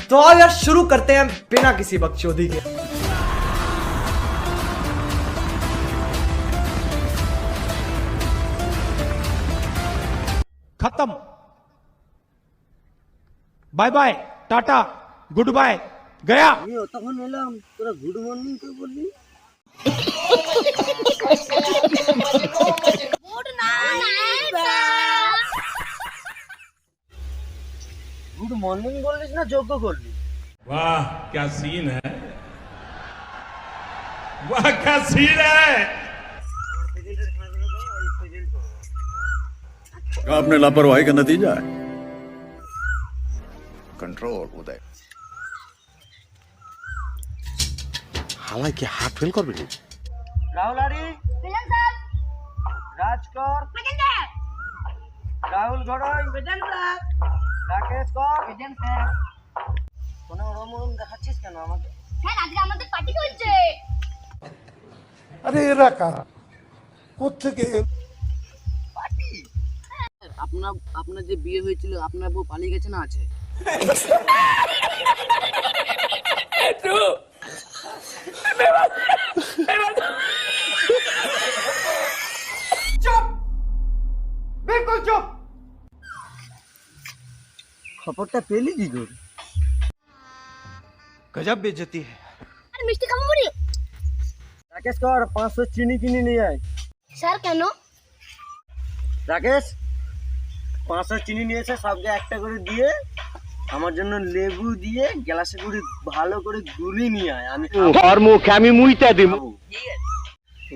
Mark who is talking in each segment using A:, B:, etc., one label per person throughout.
A: तो आओ यार शुरू करते हैं बिना किसी बकचोदी के।
B: खत्म, bye bye, tata, good bye, गया।
C: তখন এলাম তোরা গুড মর্নিং কে বললি?
D: Good night sir.
C: Good morning বললিস না যোগ্য করলি?
E: वाह क्या सीन है, वाह क्या सीन है।
F: आपने लापरवाही का नतीजा है। कंट्रोल उदय।
G: হালাই কি হার্ট ফেল করবে নি?
C: Rahul Ari,
D: present sir.
C: Rajkar,
D: present sir.
C: Rahul ঘড়ই,
D: present sir.
C: Rakesh Kar.
D: Present sir.
C: কোনো রমরম দেখাচ্ছিস কেন আমাকে?
D: স্যার আজকে আমাদের পার্টি চলছে।
B: আরে এরা কারা, কোত্থেকে?
C: আপনার যে বিয়ে হয়েছিল আপনার বউ পালিয়ে গেছে না আছে?
A: बिल्कुल चुप।
C: খবরটা পেলি কি করে?
B: गजब बेइज्जती है।
D: আর মিষ্টি খাবো বলি।
C: রাকেশ কর 500 চিনি কিনে নিয়ে আয়।
D: স্যার কেন?
C: রাকেশ 500 চিনি নিয়েছে, সবকে একটা করে দিয়ে আমার জন্য লেবু দিয়ে গ্লাসে করে ভালো করে গুলি নিয়ে আয়। আমি
G: তোর মুখে আমি মুইতা দিব।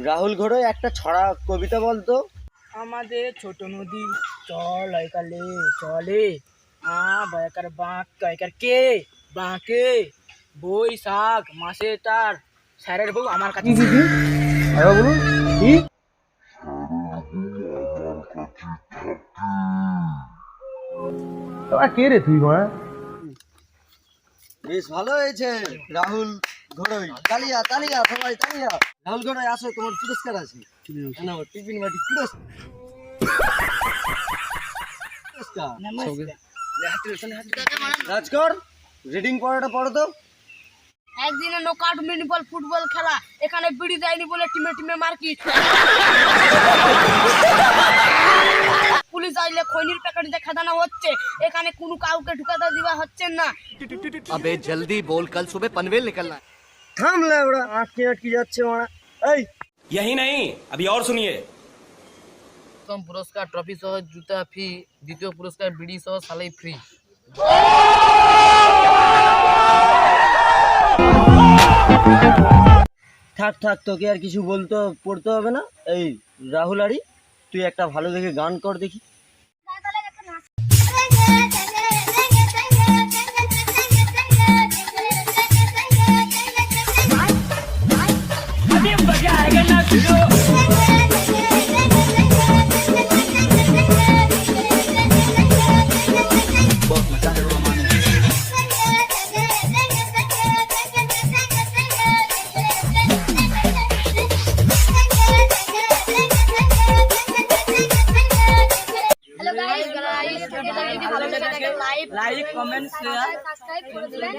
C: রাহুল ঘড়ই একটা ছড়া কবিতা বলতো।
H: আমাদের ছোট নদী চল একালে চলে বয়কার বাঁক কয়কার কে বাঁকে বৈশাখ মাসে তার স্যারের বউ আমার কাছে
B: কে রে তুই মা?
C: বেশ ভালো হয়েছে রাহুল ঘড়ই। তালিয়া তালিয়া সবাই তালিয়া। রাহুল ঘড়ই আসো, তোমার পুরস্কার আছে। নাও টিফিন বাটি পুরস্কার। রাজকর রিডিং পড়াটা পড়ো তো।
D: একদিনে নকআউট মিনিবল ফুটবল খেলা, এখানে বিড়ি দেয়নি বলে টিমে টিমে মারকি। পুলিশ আইলে খৈনির প্যাকেটে খাদানো হচ্ছে, এখানে কোনো কাউকে ঢুকাতে দিবা হচ্ছে না।
A: अबे जल्दी बोल, कल सुबह पनवेल निकलना है।
C: থাম লেবড়া, আটকে আটকে যাচ্ছে মারা। এই
E: यही नहीं, अभी और सुनिए।
H: প্রথম পুরস্কার ট্রফি সহ জুতা ফ্রি, দ্বিতীয় পুরস্কার বিড়ি সহ সালাই ফ্রি।
C: থাক থাক, তোকে আর কিছু বলতে পড়তে হবে না। এই রাহুল আরি, তুই একটা ভালো দেখে গান কর দেখি।
D: হ্যালো গাইস, ভালো লাগে like
H: like comment share
D: subscribe করে দিবেন।